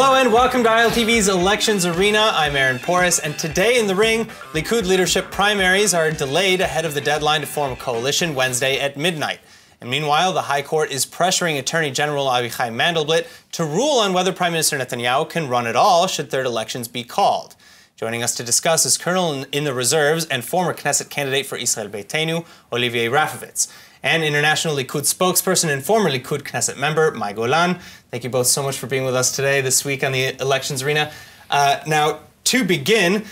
Hello and welcome to ILTV's Elections Arena. I'm Aaron Porras, and today in the ring, Likud leadership primaries are delayed ahead of the deadline to form a coalition Wednesday at midnight. And meanwhile, the High Court is pressuring Attorney General Mandelblit to rule on whether Prime Minister Netanyahu can run at all should third elections be called. Joining us to discuss is Colonel in the Reserves and former Knesset candidate for Israel Beitenu, Olivier Rafovitz, and international Likud spokesperson and former Likud Knesset member, Mai Golan. Thank you both so much for being with us today, this week on the Elections Arena. Now, to begin,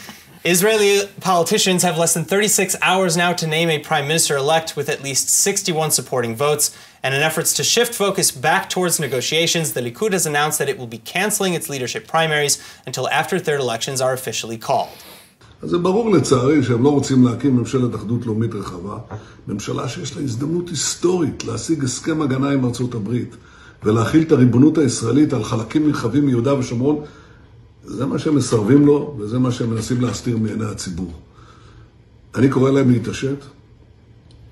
Israeli politicians have less than 36 hours now to name a prime minister-elect with at least 61 supporting votes. And in efforts to shift focus back towards negotiations, the Likud has announced that it will be canceling its leadership primaries until after third elections are officially called. אז זה ברור לצערי שהם לא רוצים להקים ממשלת אחדות לאומית רחבה, ממשלה שיש לה הזדמנות היסטורית להשיג הסכם הגנה עם ארצות הברית ולהכיל את הריבונות הישראלית על חלקים נרחבים מיהודה ושומרון. זה מה שהם מסרבים לו וזה מה שהם מנסים להסתיר מעיני הציבור. אני קורא להם להתעשת.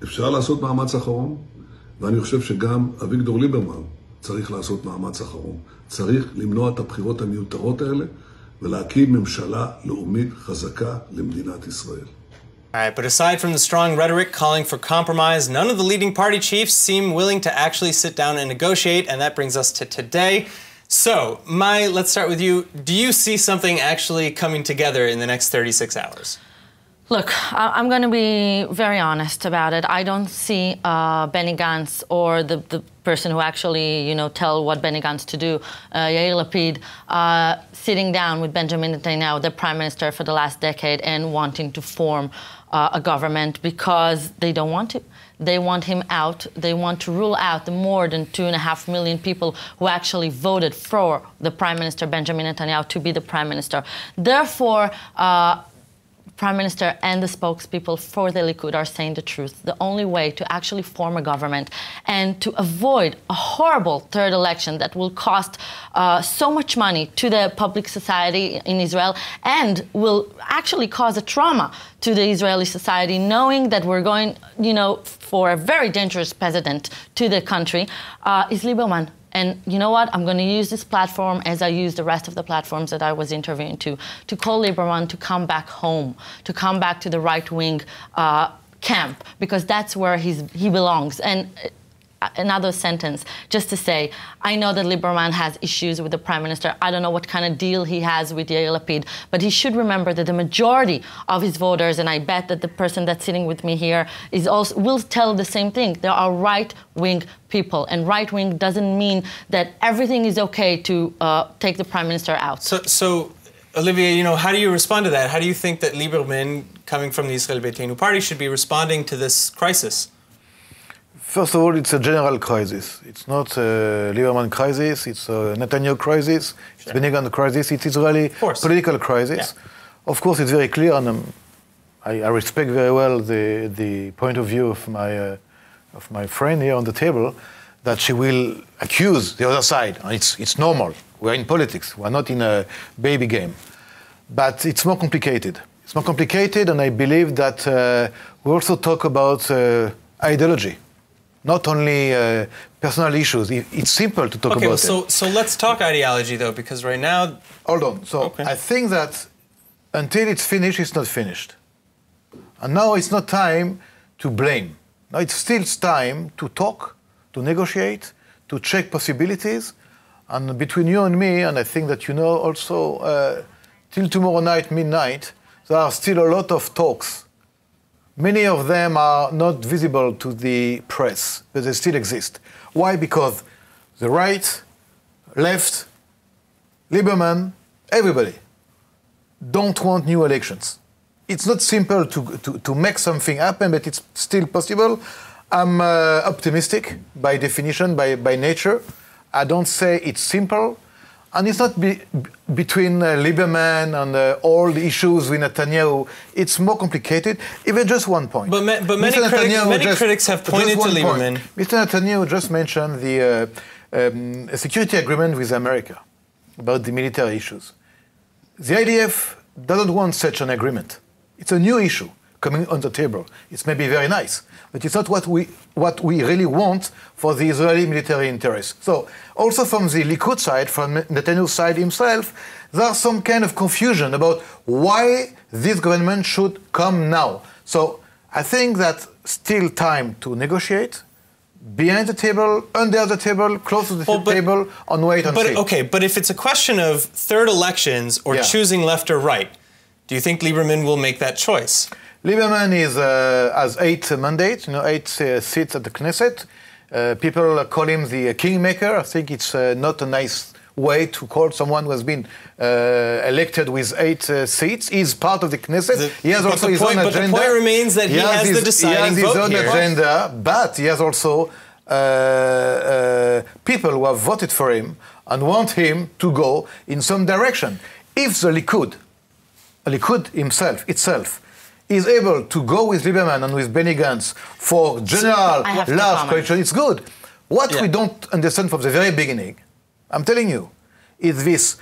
אפשר לעשות מאמץ אחרון, ואני חושב שגם אביגדור ליברמן צריך לעשות מאמץ אחרון. צריך למנוע את הבחירות המיותרות האלה ולהקים ממשלה לאומית חזקה למדינת ישראל. All right, but aside from the strong rhetoric calling for compromise, none of the leading party chiefs seem willing to actually sit down and negotiate, and that brings us to today. So, Mai, let's start with you. Do you see something actually coming together in the next 36 hours? Look, I'm going to be very honest about it. I don't see Benny Gantz or the person who actually, tell what Benny Gantz to do, Yair Lapid, sitting down with Benjamin Netanyahu, the prime minister for the last decade, and wanting to form a government because they don't want to. They want him out. They want to rule out the more than 2.5 million people who actually voted for the prime minister, Benjamin Netanyahu, to be the prime minister. Therefore, Prime Minister and the spokespeople for the Likud are saying the truth. The only way to actually form a government and to avoid a horrible third election that will cost so much money to the public society in Israel and will actually cause a trauma to the Israeli society, knowing that we're going, for a very dangerous president to the country, is Lieberman. And you know what? I'm going to use this platform, as I use the rest of the platforms that I was interviewing to call Lieberman to come back home, to come back to the right-wing camp, because that's where he belongs. And another sentence, just to say, I know that Lieberman has issues with the prime minister. I don't know what kind of deal he has with Yair Lapid, but he should remember that the majority of his voters, and I bet that the person that's sitting with me here will tell the same thing. There are right-wing people, and right-wing doesn't mean that everything is okay to take the prime minister out. So Olivier, how do you respond to that? How do you think that Lieberman, coming from the Israel Beitenu party, should be responding to this crisis? First of all, it's a general crisis. It's not a Lieberman crisis, it's a Netanyahu crisis, it's a Benny Gantz crisis, it's Israeli political crisis. Yeah. Of course, it's very clear, and I respect very well the point of view of my friend here on the table, that she will accuse the other side. And it's normal. We're in politics. We're not in a baby game. But it's more complicated. It's more complicated, and I believe that we also talk about ideology. Not only personal issues. It's simple to talk about it. So let's talk ideology, though, because right now... Hold on. So I think that until it's finished, it's not finished. And now it's not time to blame. Now it's still time to talk, to negotiate, to check possibilities. And between you and me, and I think that also, till tomorrow night, midnight, there are still a lot of talks. Many of them are not visible to the press, but they still exist. Why? Because the right, left, Lieberman, everybody don't want new elections. It's not simple to make something happen, but it's still possible. I'm optimistic by definition, by nature. I don't say it's simple. And it's not between Lieberman and all the issues with Netanyahu. It's more complicated. Even just one point. But many critics have pointed to Lieberman. Mr. Netanyahu just mentioned the security agreement with America about the military issues. The IDF doesn't want such an agreement. It's a new issue. coming on the table. It's maybe very nice, but it's not what we really want for the Israeli military interests. So also from the Likud side, from Netanyahu's side himself, there's some kind of confusion about why this government should come now. So I think that still time to negotiate, behind the table, under the table, close to the table, on wait and see. Okay, but if it's a question of third elections or choosing left or right, do you think Lieberman will make that choice? Lieberman has 8 mandates, 8 seats at the Knesset. People call him the kingmaker. I think it's not a nice way to call someone who has been elected with 8 seats. He's part of the Knesset. He has also his own agenda. But the point remains that he has the deciding vote here. He has his own agenda, but he has also people who have voted for him and want him to go in some direction. If the Likud itself, is able to go with Lieberman and with Benny Gantz for general large coalition, it's good. What we don't understand from the very beginning, I'm telling you, is this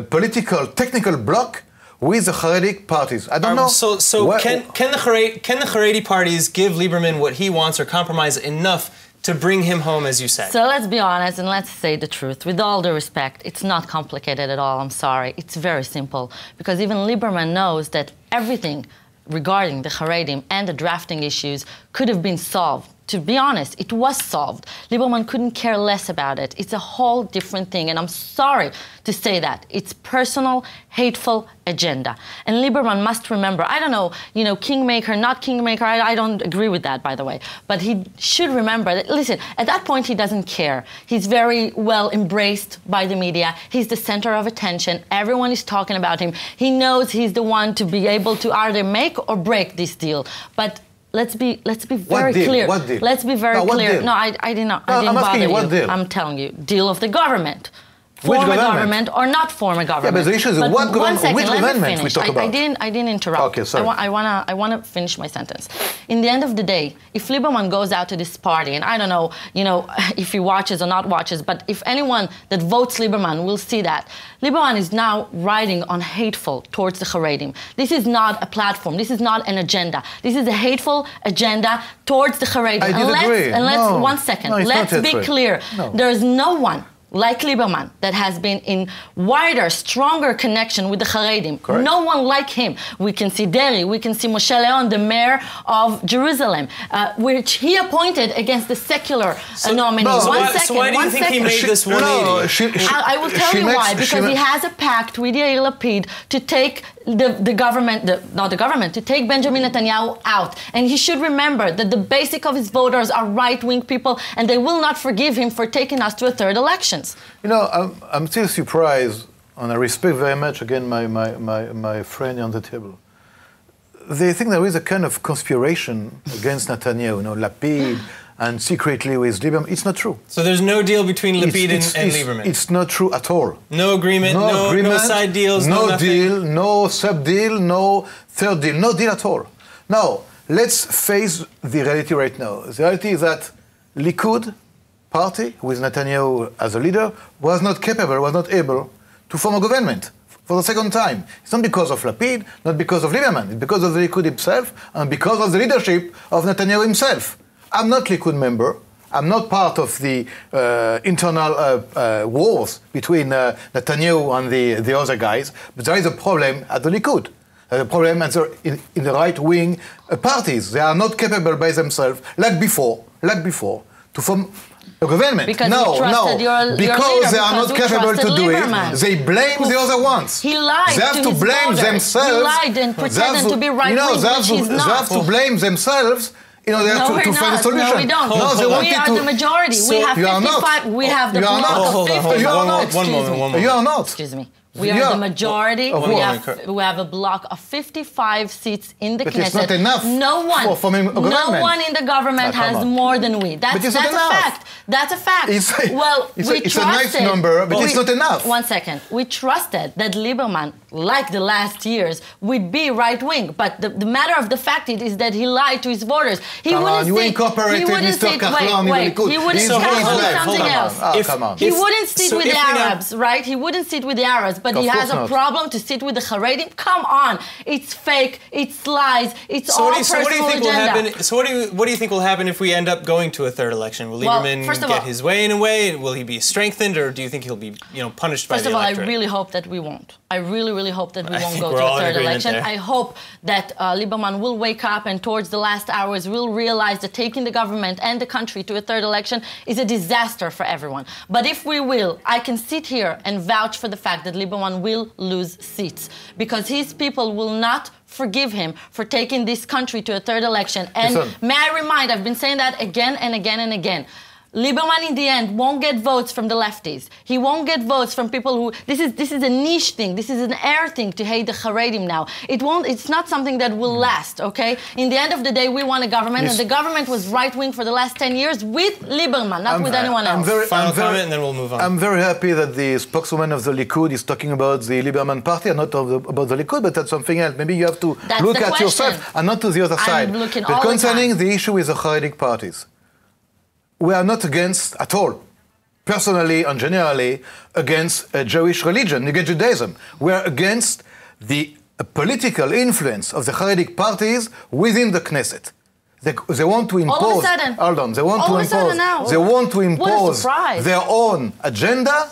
political, technical bloc with the Haredi parties. I don't know. So can the Haredi parties give Lieberman what he wants or compromise enough to bring him home, as you said? So let's be honest and let's say the truth. With all due respect, it's not complicated at all. I'm sorry. It's very simple. Because even Lieberman knows that everything regarding the Haredim and the drafting issues could have been solved. To be honest, it was solved. Lieberman couldn't care less about it. It's a whole different thing, and I'm sorry to say that. It's personal, hateful agenda. And Lieberman must remember, I don't know, kingmaker, not kingmaker, I don't agree with that, by the way. But he should remember that, listen, at that point he doesn't care. He's very well embraced by the media. He's the center of attention. Everyone is talking about him. He knows he's the one to be able to either make or break this deal. But let's be very clear. What deal? Let's be very clear. Deal? No, I didn't bother you. What deal? I'm telling you, deal of the government. Form a government or not form a government. Yeah, but the issue is which government we talk about. I didn't interrupt. Okay, sorry. I want to finish my sentence. In the end of the day, if Lieberman goes out to this party, and I don't know, if he watches or not watches, but if anyone that votes Lieberman will see that, Lieberman is now riding on hateful towards the Haredim. This is not a platform. This is not an agenda. This is a hateful agenda towards the Haredim. I disagree. One second. Let's be clear. No. There is no one like Lieberman, that has been in wider, stronger connection with the Haredim. Correct. No one like him. We can see Deri, we can see Moshe Leon, the mayor of Jerusalem, which he appointed against the secular nominee. So why do you think he made this 180? I will tell you why. Because he has a pact with Yair Lapid to take to take Benjamin Netanyahu out. And he should remember that the basic of his voters are right-wing people, and they will not forgive him for taking us to a third elections. I'm still surprised, and I respect very much, again, my friend on the table. They think there is a kind of conspiration against Netanyahu, Lapid, and secretly with Lieberman. It's not true. So there's no deal between Lapid and Lieberman? It's not true at all. No agreement, no side deals, no deal, no sub-deal, no third deal, no deal at all. Now, let's face the reality right now. The reality is that Likud party, with Netanyahu as a leader, was not able to form a government for the second time. It's not because of Lapid, not because of Lieberman. It's because of the Likud himself and because of the leadership of Netanyahu himself. I'm not Likud member. I'm not part of the internal wars between Netanyahu and the other guys, but there is a problem at the Likud. There's a problem in the right-wing parties. They are not capable by themselves, like before, to form a government. Because because they are not capable to do it, they blame the other ones. He lied They have to to blame themselves. He lied and pretended to be right-wing, which he's not. They have to blame themselves in order to find a solution. No, we don't. We are the majority. We have 55. We have the block of 50. You are not. One moment. You are not. Excuse me. We are the majority. We have a block of 55 seats in the Knesset. But it's not enough for forming a government. No one in the government has more than we. That's a fact. That's a fact. It's a nice number, but it's not enough. One second. We trusted that Lieberman like the last years, would be right-wing. But the matter of the fact is that he lied to his voters. He wouldn't you incorporated Mr. Kahlan in the Likud. He wouldn't He's something else. Come on. He wouldn't sit with the Arabs, right? He wouldn't sit with the Arabs, but he has a problem to sit with the Haredim. Come on. It's fake. It's lies. It's all personal agenda. So what do you think will happen if we end up going to a third election? Will Lieberman get his way in a way? Will he be strengthened, or do you think he'll be punished by the electorate? First of all, I really hope that we won't. I really, really hope that we won't go to a third election. I hope that Lieberman will wake up and towards the last hours will realize that taking the government and the country to a third election is a disaster for everyone. But if we will, I can sit here and vouch for the fact that Lieberman will lose seats because his people will not forgive him for taking this country to a third election. And may I remind, I've been saying that again and again and again. Lieberman, in the end, won't get votes from the lefties. He won't get votes from people who... This is a niche thing. This is an air thing to hate the Haredim now. It's not something that will last, okay? In the end of the day, we want a government, and the government was right-wing for the last 10 years with Lieberman, not with anyone else. Final comment, and then we'll move on. I'm very happy that the spokeswoman of the Likud is talking about the Lieberman party and not about the Likud, but that's something else. Maybe you have to look at yourself and not to the other side. But concerning the issue with the Haredic parties, we are not against at all, personally and generally, against Jewish religion, against Judaism. We are against the political influence of the Haredic parties within the Knesset. They want to impose. All of a sudden. Hold on. They want to impose their own agenda,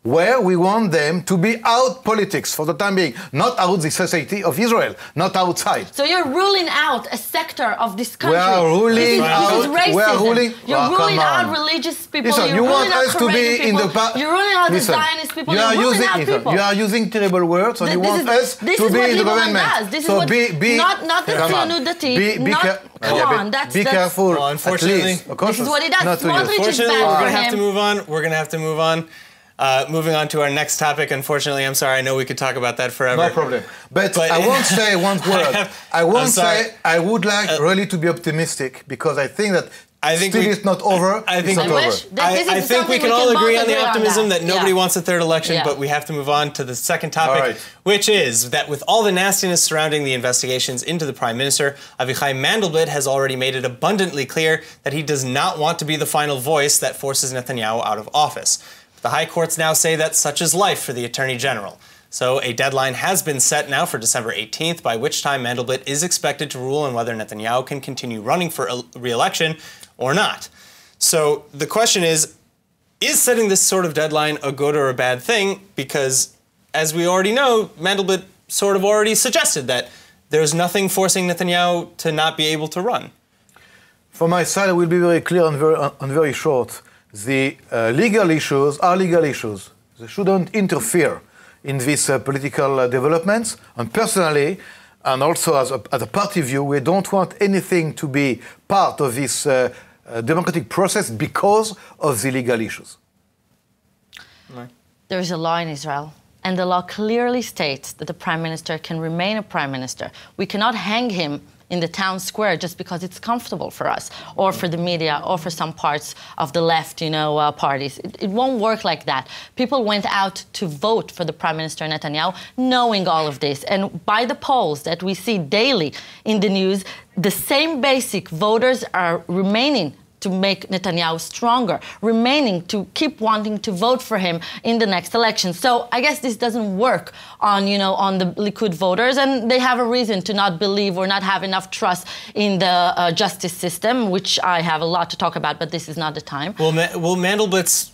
where we want them to be out politics for the time being, not out the society of Israel, not outside. So you're ruling out a sector of this country. We are ruling out. This is racism. We are ruling. You're ruling out religious people. Listen, you want us to be in the You're ruling out the Zionist people. You're ruling out people. You are using terrible words, and you want us to be in the government. This is what not the Tzionut Dati. Be careful. Well, unfortunately, this is what he does. Unfortunately, we're going to have to move on. We're going to have to move on. Moving on to our next topic, unfortunately, I'm sorry, I know we could talk about that forever. No problem. But I won't say one word. I would like really to be optimistic because I think that it's not over. I think we can all agree on the optimism that nobody wants a third election, but we have to move on to the second topic, which is that with all the nastiness surrounding the investigations into the Prime Minister, Avichai Mandelblit has already made it abundantly clear that he does not want to be the final voice that forces Netanyahu out of office. The high courts now say that such is life for the Attorney General. So a deadline has been set now for December 18th, by which time Mandelblit is expected to rule on whether Netanyahu can continue running for re-election or not. So the question is setting this sort of deadline a good or a bad thing? Because, as we already know, Mandelblit sort of already suggested that there's nothing forcing Netanyahu to not be able to run. From my side, I will be very clear and very short. The legal issues are legal issues. They shouldn't interfere in these political developments. And personally, and also as a party view, we don't want anything to be part of this democratic process because of the legal issues. There is a law in Israel, and the law clearly states that the Prime Minister can remain a Prime Minister. We cannot hang him in the town square just because it's comfortable for us, or for the media, or for some parts of the left, parties. It won't work like that. People went out to vote for the Prime Minister Netanyahu, knowing all of this. And by the polls that we see daily in the news, the same basic voters are remaining to make Netanyahu stronger, remaining to keep wanting to vote for him in the next election. So I guess this doesn't work on, on the Likud voters, and they have a reason to not believe or not have enough trust in the justice system, which I have a lot to talk about, but this is not the time. Well, Mandelblit's,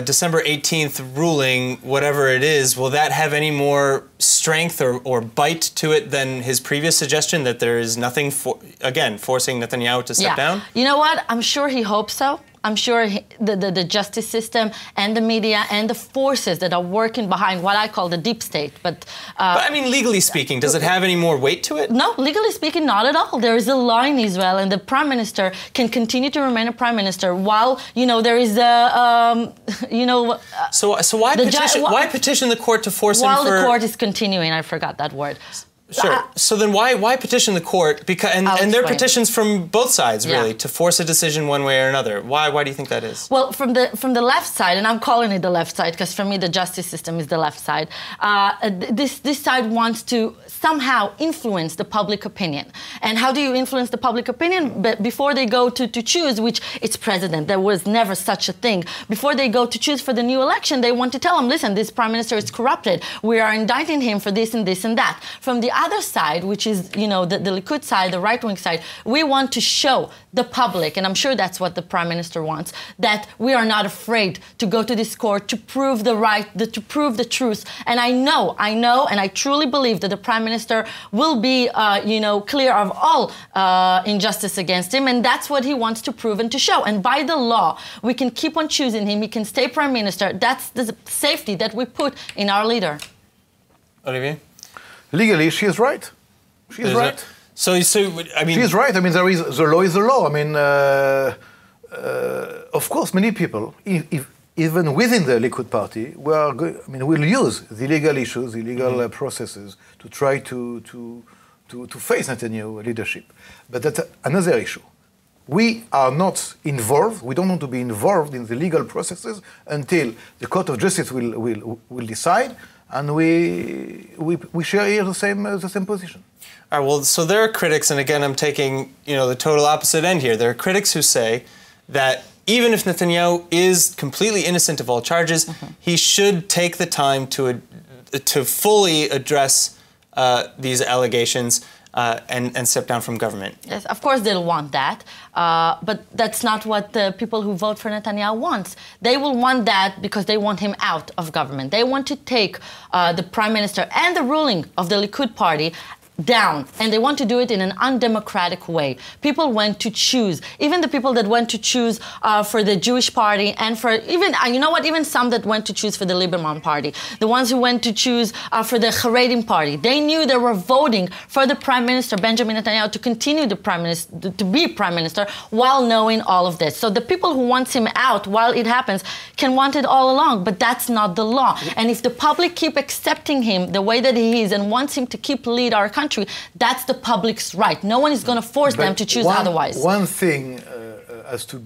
December 18th ruling, whatever it is, will that have any more strength or bite to it than his previous suggestion that there is nothing, forcing Netanyahu to step down? You know what? I'm sure he hopes so. I'm sure the justice system and the media and the forces that are working behind what I call the deep state. But I mean, legally speaking, does it have any more weight to it? No, legally speaking, not at all. There is a law in Israel, and the Prime Minister can continue to remain a Prime Minister while, there is a, So why petition the court to force him While the court is continuing, I forgot that word. Sure. So then why petition the court? Because and there are petitions from both sides really to force a decision one way or another. Why do you think that is? Well, from the left side, and I'm calling it the left side because for me the justice system is the left side. This side wants to somehow influence the public opinion. And how do you influence the public opinion? But before they go to choose which it's president, there was never such a thing. Before they go to choose for the new election, they want to tell him, listen, this prime minister is corrupted. We are indicting him for this and this and that. From the other side, which is, the Likud side, the right-wing side, we want to show the public, and I'm sure that's what the prime minister wants, that we are not afraid to go to this court to prove to prove the truth. And I know, and I truly believe that the prime minister will be, clear of all injustice against him, and that's what he wants to prove and to show. And by the law, we can keep on choosing him. He can stay prime minister. That's the safety that we put in our leader. Olivier? Legally, she is right. She is right. So I mean, she is right. I mean, the law is the law. I mean, of course, many people, even within the Likud party, will use the legal issues, the legal processes to try to face Netanyahu leadership. But that's another issue. We are not involved. We don't want to be involved in the legal processes until the Court of Justice will decide. And we share here the same position. All right, well, so there are critics, and again, I'm taking the total opposite end here. There are critics who say that even if Netanyahu is completely innocent of all charges, he should take the time to fully address these allegations and step down from government. Yes, of course they'll want that, but that's not what the people who vote for Netanyahu want. They will want that because they want him out of government. They want to take the prime minister and the ruling of the Likud party down, and they want to do it in an undemocratic way. People went to choose, even the people that went to choose for the Jewish party, and for even some that went to choose for the Lieberman party, the ones who went to choose for the Haredim party, they knew they were voting for the prime minister, Benjamin Netanyahu, to continue to be prime minister while knowing all of this. So the people who want him out while it happens can want it all along, but that's not the law. And if the public keep accepting him the way that he is and wants him to keep lead our country, that's the public's right. No one is going to force them to choose otherwise. One thing has to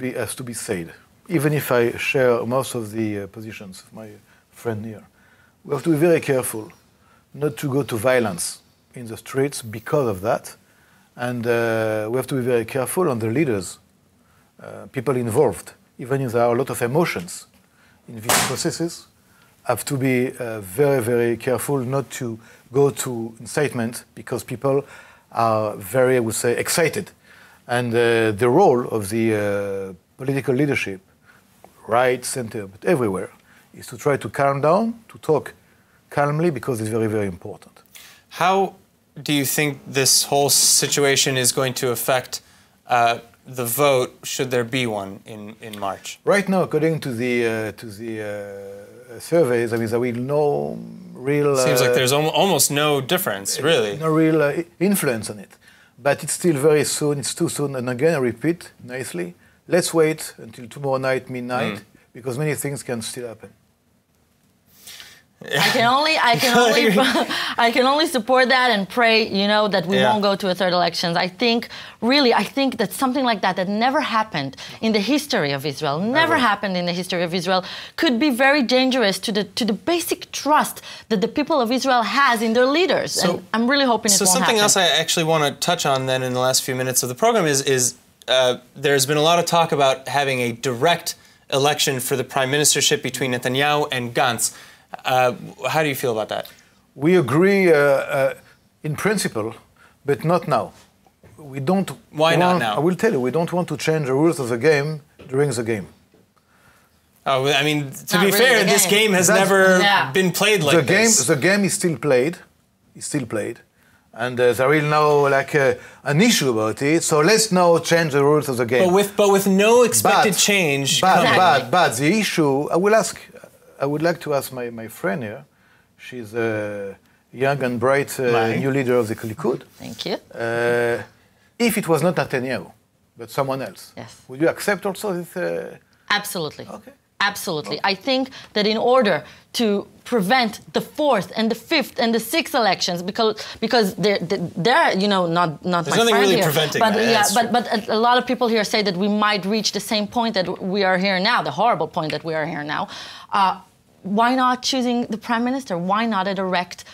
be said, even if I share most of the positions of my friend here. We have to be very careful not to go to violence in the streets because of that. And we have to be very careful on the leaders, people involved, even if there are a lot of emotions in these processes, have to be very, very careful not to go to incitement because people are very, I would say, excited. And the role of the political leadership, right, center, but everywhere, is to try to calm down, to talk calmly, because it's very, very important. How do you think this whole situation is going to affect the vote, should there be one in March? Right now, according to the surveys, I mean, there will no real... Seems like there's almost no difference, really. No real influence on it. But it's still very soon, it's too soon. And again, I repeat nicely, let's wait until tomorrow night, midnight, because many things can still happen. I can only support that and pray, that we won't go to a third elections. I think that something like that never happened in the history of Israel, could be very dangerous to the basic trust that the people of Israel has in their leaders. So, and I'm really hoping it won't happen. So something else I actually want to touch on then in the last few minutes of the program is there's been a lot of talk about having a direct election for the prime ministership between Netanyahu and Gantz. How do you feel about that? We agree in principle, but not now. We don't. Why not now? I will tell you, we don't want to change the rules of the game during the game. Oh, I mean, to be fair, this game has never been played like this. The game is still played. And there is now an issue about it. So let's now change the rules of the game. But with no expected change. But the issue, I would like to ask my friend here. She's a young and bright new leader of the Likud. Thank you. If it was not Netanyahu, but someone else, would you accept also this? Absolutely. Okay. Absolutely. I think that in order to prevent the fourth and the fifth and the sixth elections, because they're not There's my nothing friend really here, preventing but that. but a lot of people here say that we might reach the same point that we are here now, the horrible point that we are here now. Why not choosing the prime minister? Why not a direct,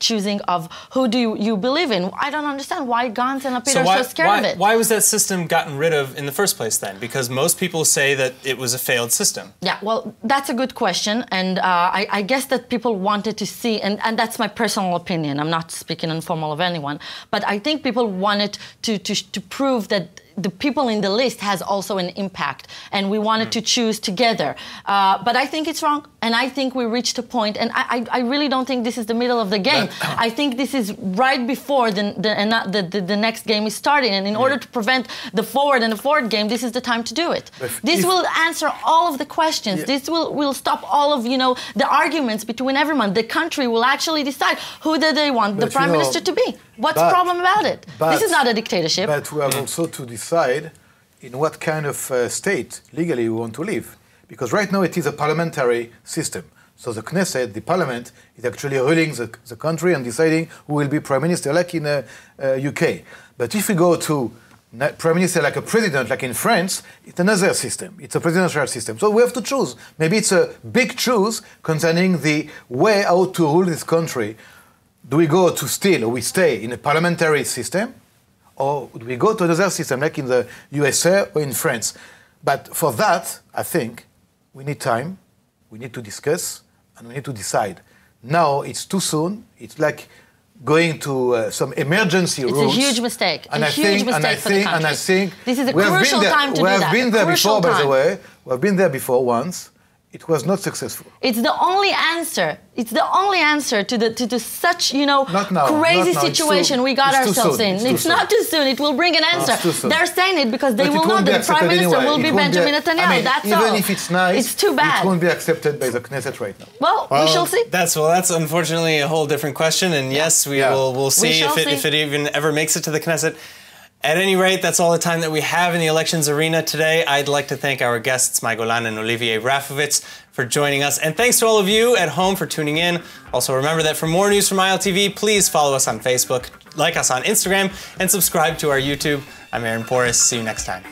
choosing of who do you believe in? I don't understand why Gantz and Lapid are so scared of it. Why was that system gotten rid of in the first place then? Because most people say that it was a failed system. Yeah, well, that's a good question. And I guess that people wanted to see, and that's my personal opinion. I'm not speaking informal of anyone. But I think people wanted to prove that the people in the list has also an impact, and we wanted to choose together. But I think it's wrong, and I think we reached a point, and I really don't think this is the middle of the game. I think this is right before the next game is starting, and in order to prevent the forward and the forward game, this is the time to do it. This will answer all of the questions. This will stop all of the arguments between everyone. The country will actually decide who they want the prime minister to be. What's the problem about it? This is not a dictatorship. But we have also to decide in what kind of state legally we want to live. Because right now it is a parliamentary system. So the Knesset, the parliament, is actually ruling the country and deciding who will be prime minister, like in UK. But if we go to prime minister like a president, like in France, it's another system. It's a presidential system. So we have to choose. Maybe it's a big choose concerning the way how to rule this country. Do we go to still, or we stay in a parliamentary system, or do we go to another system, like in the USA or in France? But for that, I think we need time, we need to discuss, and we need to decide. Now it's too soon. It's like going to some emergency routes. It's a huge mistake. And a huge mistake for the country. And I think this is a crucial time to do that. We have been there before, by the way. We have been there before once. It was not successful. It's the only answer. It's the only answer to such, crazy situation we got ourselves in. It's not too soon. It will bring an answer. They're saying it because they will know that the prime minister will be Benjamin Netanyahu. That's all. Even if it's nice, it's too bad. It won't be accepted by the Knesset right now. Well, we shall see. That's unfortunately a whole different question. And yes, we'll see if it even ever makes it to the Knesset. At any rate, that's all the time that we have in the elections arena today. I'd like to thank our guests, Mai Golan and Olivier Rafovitz, for joining us. And thanks to all of you at home for tuning in. Also, remember that for more news from ILTV, please follow us on Facebook, like us on Instagram, and subscribe to our YouTube. I'm Aaron Porras. See you next time.